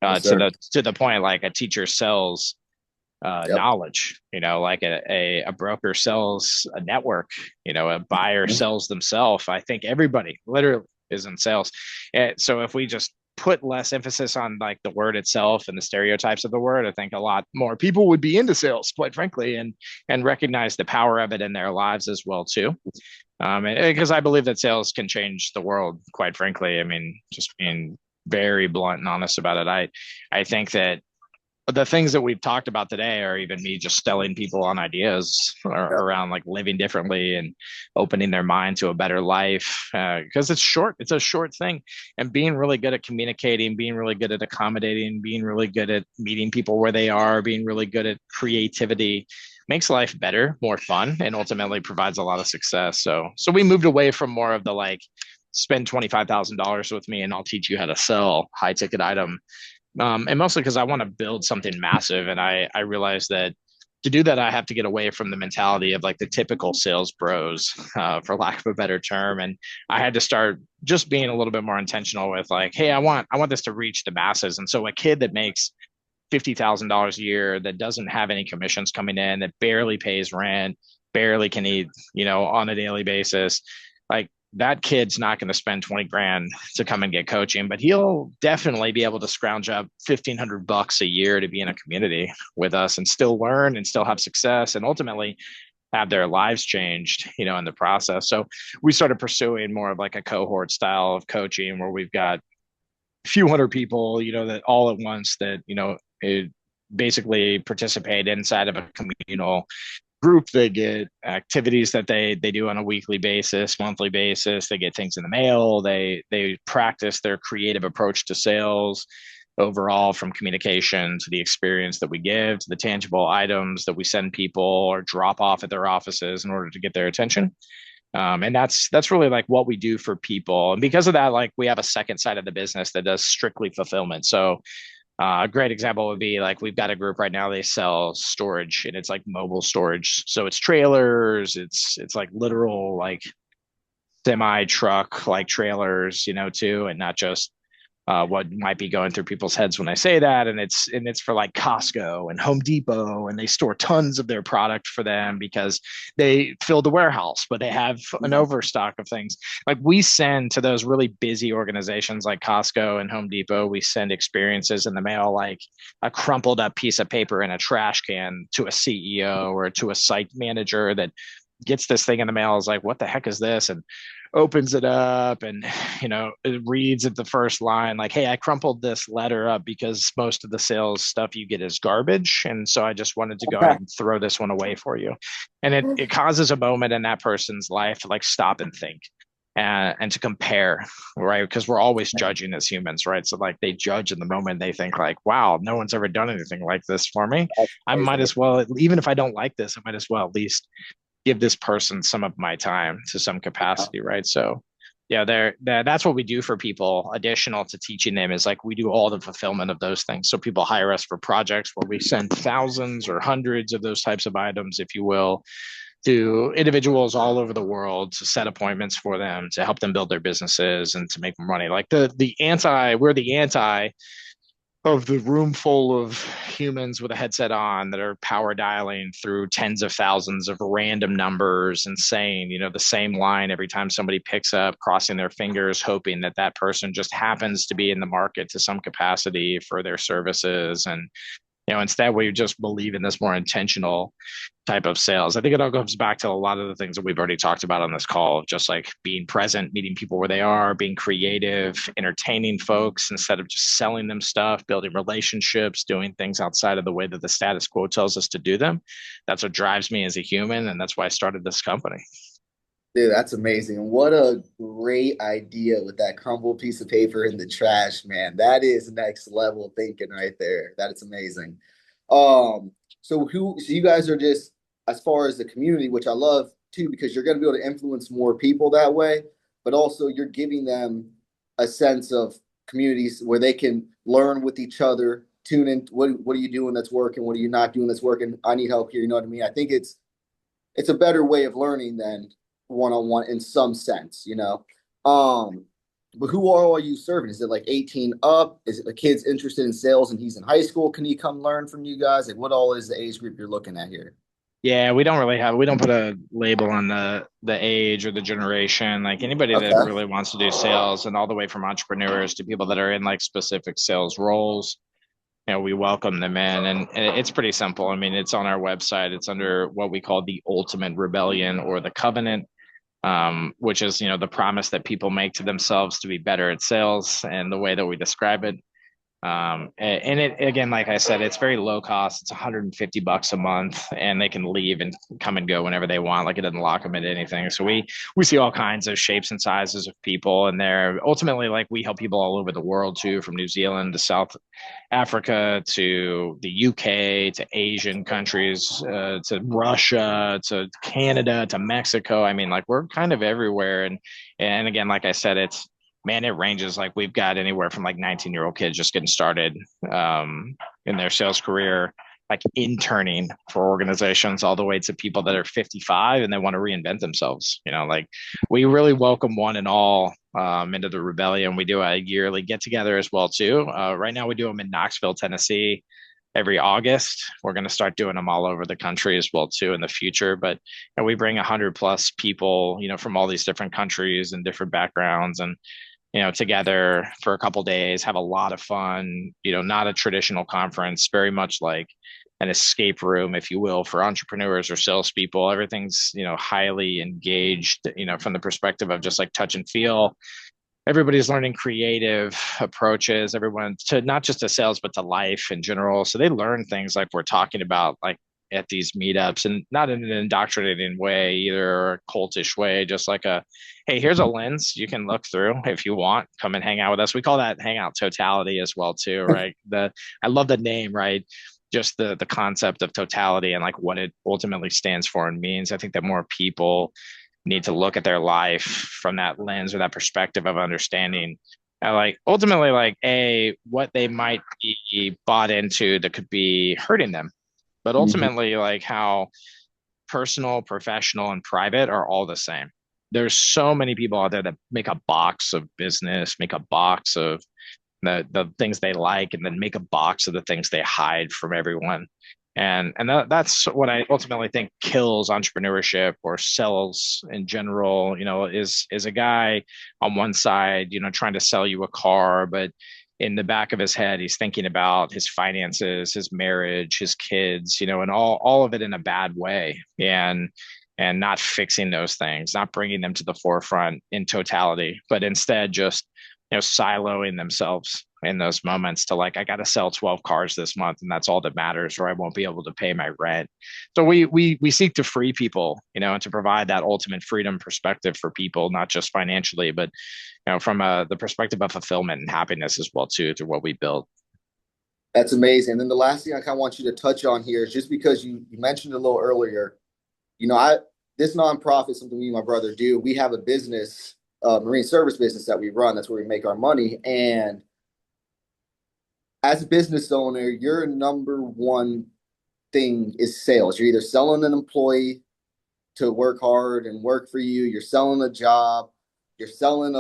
Yes, To sir. the point, like a teacher sells Yep. knowledge, like a broker sells a network, a buyer sells themselves. I think everybody literally is in sales. And so if we just put less emphasis on like the word itself and the stereotypes of the word, I think a lot more people would be into sales, quite frankly, and recognize the power of it in their lives as well too. Because I believe that sales can change the world, quite frankly. I mean, just being very blunt and honest about it. I think that the things that we've talked about today are even me just selling people on ideas Yep. around like living differently and opening their mind to a better life, because it's a short thing, and being really good at communicating, being really good at accommodating, being really good at meeting people where they are, being really good at creativity makes life better, more fun, and ultimately provides a lot of success. So we moved away from more of the like, spend $25,000 with me and I'll teach you how to sell high ticket item, and mostly because I want to build something massive. And I realize that to do that, I have to get away from the mentality of like the typical sales bros, for lack of a better term. And I had to start just being a little bit more intentional with like, hey, I want this to reach the masses. And so a kid that makes $50,000 a year, that doesn't have any commissions coming in, that barely pays rent, barely can eat, on a daily basis, like that kid's not going to spend 20 grand to come and get coaching, but he'll definitely be able to scrounge up $1,500 a year to be in a community with us and still learn and still have success and ultimately have their lives changed, in the process. So we started pursuing more of like a cohort style of coaching where we've got a few hundred people, that all at once that, it basically participate inside of a communal group. They get activities that they do on a weekly basis, monthly basis. They get things in the mail. They practice their creative approach to sales. overall, from communication to the experience that we give to the tangible items that we send people or drop off at their offices in order to get their attention. And that's really like what we do for people. And because of that, like we have a second side of the business that does strictly fulfillment. So a great example would be like we've got a group right now, they sell storage, and it's like mobile storage. So it's trailers, it's like literal like semi truck like trailers, too, and not just what might be going through people's heads when I say that. And it's for like Costco and Home Depot, and they store tons of their product for them because they fill the warehouse, but they have an overstock of things. Like we send to those really busy organizations like Costco and Home Depot, we send experiences in the mail, like a crumpled up piece of paper in a trash can to a CEO or to a site manager that gets this thing in the mail, is like, what the heck is this? And opens it up, and it reads at the first line like, hey, I crumpled this letter up because most of the sales stuff you get is garbage, and so I just wanted to go ahead and throw this one away for you. And it causes a moment in that person's life to like stop and think, and to compare, right? Because we're always judging as humans, right? So like they judge in the moment, they think like, wow, no one's ever done anything like this for me. I might as well, even if I don't like this, I might as well at least give this person some of my time to some capacity, right? So yeah, that's what we do for people. Additional to teaching them is like we do all the fulfillment of those things. So people hire us for projects where we send thousands or hundreds of those types of items, if you will, to individuals all over the world to set appointments for them to help them build their businesses and to make more money. Like we're the anti of the room full of humans with a headset on that are power dialing through tens of thousands of random numbers and saying, the same line every time somebody picks up, crossing their fingers, hoping that that person just happens to be in the market to some capacity for their services. And instead we just believe in this more intentional type of sales. I think it all comes back to a lot of the things that we've already talked about on this call, just like being present, meeting people where they are, being creative, entertaining folks instead of just selling them stuff, building relationships, doing things outside of the way that the status quo tells us to do them. That's what drives me as a human, and that's why I started this company. Dude, that's amazing. And what a great idea with that crumbled piece of paper in the trash, man. That is next level thinking right there. That is amazing. So you guys are just, as far as the community, which I love too, because you're going to be able to influence more people that way, but also you're giving them a sense of communities where they can learn with each other, tune in. What are you doing that's working? What are you not doing that's working? I need help here. You know what I mean? I think it's a better way of learning than one-on-one in some sense. But who are all you serving? Is it like 18 up? Is it the kids interested in sales and he's in high school? Can he come learn from you guys? Like what all is the age group you're looking at here? Yeah, we don't put a label on the age or the generation. Like anybody that Okay. really wants to do sales, and all the way from entrepreneurs to people that are in like specific sales roles, we welcome them in. And it's pretty simple. I mean, it's on our website. It's under what we call the ultimate rebellion or the covenant, which is, the promise that people make to themselves to be better at sales, and the way that we describe it. And it, again, like I said, it's very low cost. It's $150 a month, and they can leave and come and go whenever they want. Like it doesn't lock them into anything. So we see all kinds of shapes and sizes of people, and they're ultimately, like, we help people all over the world too, from New Zealand to South Africa to the UK to Asian countries, to Russia to Canada to Mexico. I mean, like we're kind of everywhere. And again, like I said, it ranges. Like we've got anywhere from like 19-year-old kids just getting started in their sales career, like interning for organizations, all the way to people that are 55 and they want to reinvent themselves. Like we really welcome one and all into the rebellion. We do a yearly get together as well too. Right now we do them in Knoxville, Tennessee, every August. We're going to start doing them all over the country as well too in the future. But we bring 100+ people, from all these different countries and different backgrounds, and together for a couple days, have a lot of fun. Not a traditional conference, very much like an escape room, if you will, for entrepreneurs or salespeople. Everything's, highly engaged, from the perspective of just like touch and feel. Everybody's learning creative approaches, everyone, to not just to sales, but to life in general. So they learn things like we're talking about, like at these meetups, and not in an indoctrinating way either, or a cultish way, just like a, hey, here's a lens you can look through if you want. Come and hang out with us. We call that hangout totality as well too, right? I love the name, right? Just the concept of totality and like what it ultimately stands for and means. I think that more people need to look at their life from that lens or that perspective of understanding, like ultimately like a what they might be bought into that could be hurting them, but Mhm. ultimately like how personal, professional, and private are all the same. There's so many people out there that make a box of business, make a box of the things they like, and then make a box of the things they hide from everyone. And that's what I ultimately think kills entrepreneurship or sells in general. Is a guy on one side, trying to sell you a car, but in the back of his head, he's thinking about his finances, his marriage, his kids, and all of it in a bad way. And not fixing those things, not bringing them to the forefront in totality, but instead just siloing themselves in those moments to like, I got to sell 12 cars this month and that's all that matters, or I won't be able to pay my rent. So we seek to free people, and to provide that ultimate freedom perspective for people, not just financially, but from the perspective of fulfillment and happiness as well too, through what we build. That's amazing. And then the last thing I kind of want you to touch on here is just because you mentioned it a little earlier, I this nonprofit, something me and my brother do. We have a business, marine service business that we run. That's where we make our money. And as a business owner, your number one thing is sales. You're either selling an employee to work hard and work for you, you're selling a job, you're selling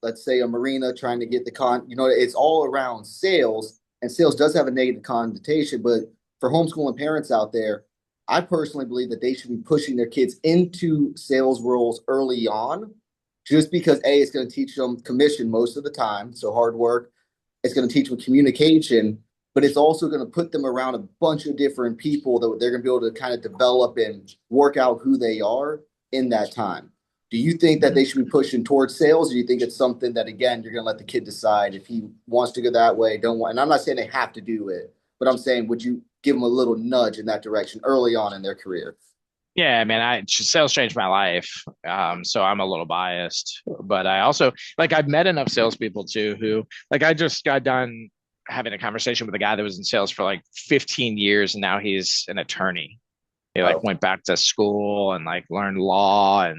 let's say a marina trying to get it's all around sales. And sales does have a negative connotation, but for homeschooling parents out there, I personally believe that they should be pushing their kids into sales roles early on, just because it's going to teach them commission most of the time, so hard work. It's going to teach them communication, but it's also going to put them around a bunch of different people that they're going to be able to kind of develop and work out who they are in that time. Do you think that they should be pushing towards sales, or do you think it's something that, again, you're going to let the kid decide if he wants to go that way, don't want? And I'm not saying they have to do it, but I'm saying, would you give them a little nudge in that direction early on in their career? Yeah, man, sales changed my life. So I'm a little biased, but I also like I've met enough salespeople too who like I just got done having a conversation with a guy that was in sales for like 15 years and now he's an attorney. He like Oh, went back to school and like learned law,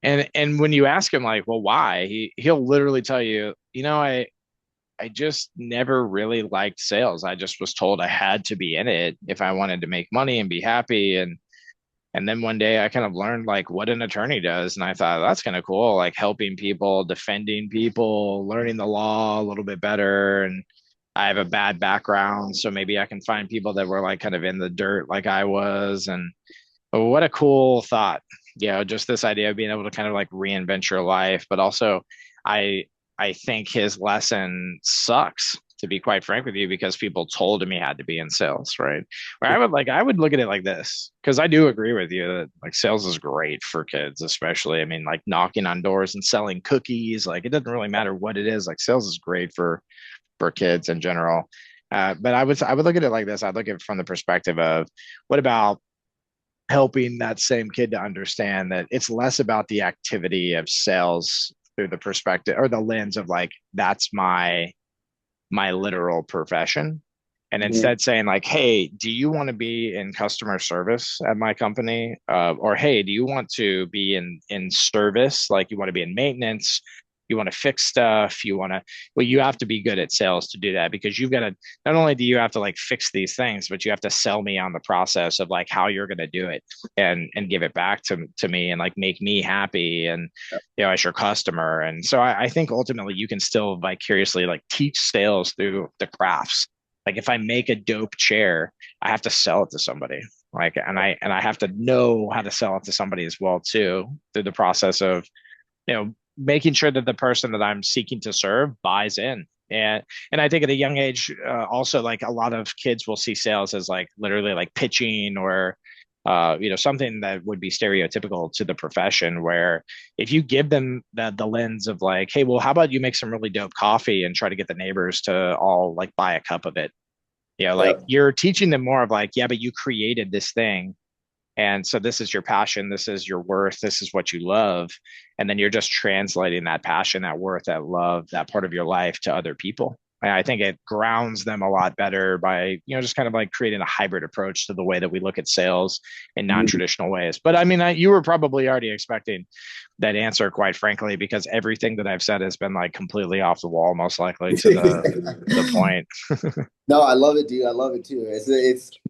and when you ask him like, well, why? He'll literally tell you, I just never really liked sales. I just was told I had to be in it if I wanted to make money and be happy. And then one day I kind of learned like what an attorney does. And I thought that's kind of cool, like helping people, defending people, learning the law a little bit better. And I have a bad background. So maybe I can find people that were like kind of in the dirt like I was. And what a cool thought. Just this idea of being able to kind of like reinvent your life. But also, I I think his lesson sucks, to be quite frank with you, because people told him he had to be in sales, right? Where I would look at it like this, because I do agree with you that like sales is great for kids, especially. I mean, like knocking on doors and selling cookies, like it doesn't really matter what it is. Like sales is great for kids in general. But I would look at it like this. I'd look at it from the perspective of what about helping that same kid to understand that it's less about the activity of sales through the perspective or the lens of like that's my literal profession, and mhm. instead saying like, hey, do you want to be in customer service at my company, or hey, do you want to be in service, like you want to be in maintenance, you want to fix stuff, you want to, well, you have to be good at sales to do that, because you've got to, not only do you have to like fix these things, but you have to sell me on the process of like how you're going to do it, and give it back to me and like make me happy, and as your customer. And so I think ultimately you can still vicariously like teach sales through the crafts. Like if I make a dope chair, I have to sell it to somebody. Like, and I have to know how to sell it to somebody as well too, through the process of making sure that the person that I'm seeking to serve buys in. And I think at a young age, also like a lot of kids will see sales as like literally like pitching, or something that would be stereotypical to the profession, where if you give them the lens of like, hey, well, how about you make some really dope coffee and try to get the neighbors to all like buy a cup of it, Like Yep. you're teaching them more of like, yeah, but you created this thing. And so this is your passion, this is your worth, this is what you love. And then you're just translating that passion, that worth, that love, that part of your life to other people. And I think it grounds them a lot better by, just kind of like creating a hybrid approach to the way that we look at sales in Mhm. non-traditional ways. But I mean, you were probably already expecting that answer, quite frankly, because everything that I've said has been like completely off the wall, most likely to the point. No, I love it, dude. I love it too. It's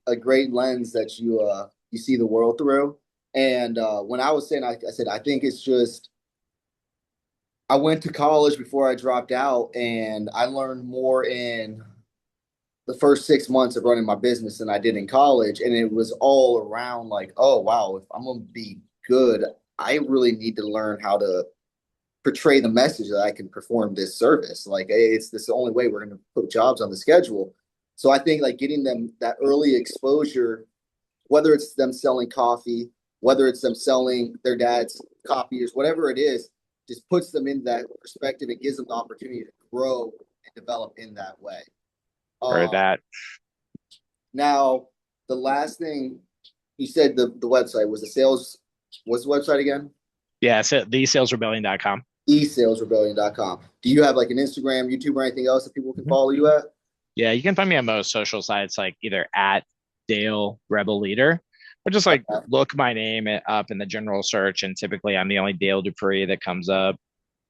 a great lens that you see the world through. And when I was saying, I said I think it's just I went to college before I dropped out, and I learned more in the first 6 months of running my business than I did in college. And it was all around like, oh wow, if I'm gonna be good, I really need to learn how to portray the message that I can perform this service. Like it's this the only way we're going to put jobs on the schedule. So I think like getting them that early exposure, whether it's them selling coffee, whether it's them selling their dad's copiers, whatever it is, just puts them in that perspective. It gives them the opportunity to grow and develop in that way. Or Um, that. Now, the last thing you said, the website was the sales. What's the website again? Yeah, so thesalesrebellion.com. esalesrebellion.com. Do you have like an Instagram, YouTube, or anything else that people can follow you at? Yeah, you can find me on most social sites, like either at Dale Rebel Leader, or just like Okay. look my name up in the general search, and typically I'm the only Dale Dupree that comes up.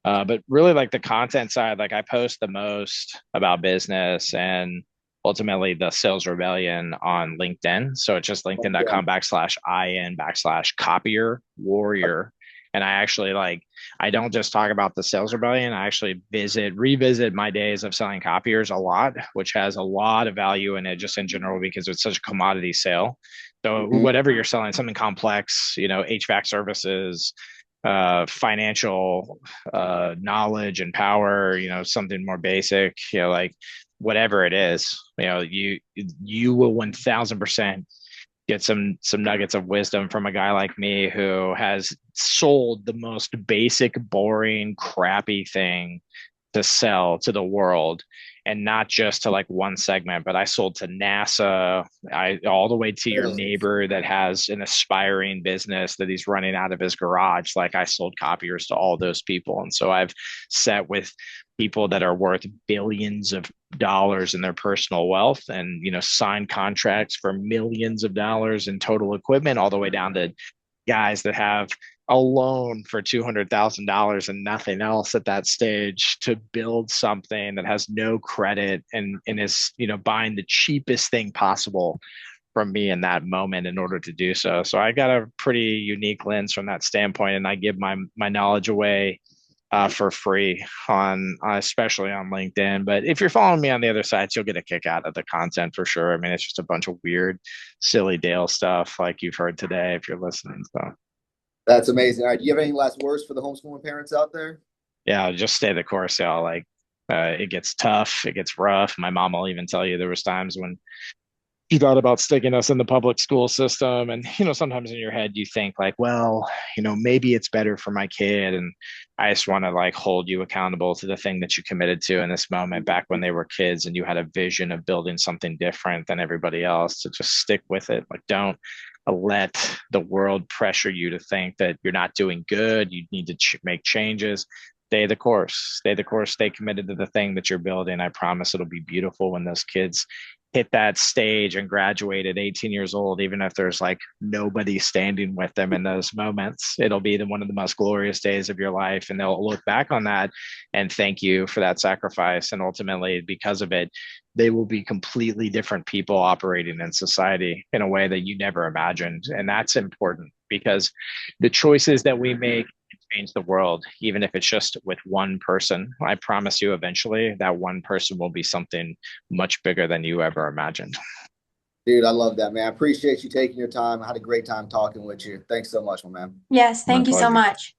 But really, like the content side, like I post the most about business and ultimately the sales rebellion on LinkedIn. So it's just Okay. linkedin.com/in/copier warrior. And I actually like, I don't just talk about the sales rebellion. I actually revisit my days of selling copiers a lot, which has a lot of value in it just in general because it's such a commodity sale. So Mhm. whatever you're selling, something complex, HVAC services, financial knowledge and power, something more basic, like whatever it is, you will 1000% get some nuggets of wisdom from a guy like me who has sold the most basic, boring, crappy thing to sell to the world, and not just to like one segment, but I sold to NASA, I all the way to your neighbor that has an aspiring business that he's running out of his garage. Like I sold copiers to all those people. And so I've sat with people that are worth billions of dollars in their personal wealth and signed contracts for millions of dollars in total equipment, all the way down to guys that have a loan for $200,000 and nothing else at that stage to build something that has no credit and is buying the cheapest thing possible from me in that moment in order to do so. So I got a pretty unique lens from that standpoint, and I give my knowledge away for free on especially on LinkedIn. But if you're following me on the other sites, you'll get a kick out of the content for sure. I mean, it's just a bunch of weird, silly Dale stuff like you've heard today if you're listening. So That's amazing. All right. Do you have any last words for the homeschooling parents out there? yeah, just stay the course, y'all. Like it gets tough, it gets rough. My mom will even tell you there was times when she thought about sticking us in the public school system. And, sometimes in your head, you think like, well, maybe it's better for my kid. And I just want to like hold you accountable to the thing that you committed to in this moment back when they were kids and you had a vision of building something different than everybody else, to just stick with it. Like, don't let the world pressure you to think that you're not doing good. You need to make changes. Stay the course, stay committed to the thing that you're building. I promise it'll be beautiful when those kids hit that stage and graduate at 18 years old, even if there's like nobody standing with them in those moments. It'll be one of the most glorious days of your life. And they'll look back on that and thank you for that sacrifice. And ultimately, because of it, they will be completely different people operating in society in a way that you never imagined. And that's important because the choices that we make change the world, even if it's just with one person. I promise you, eventually, that one person will be something much bigger than you ever imagined. Dude, I love that, man. I appreciate you taking your time. I had a great time talking with you. Thanks so much, my man. Yes, My thank you so pleasure. much.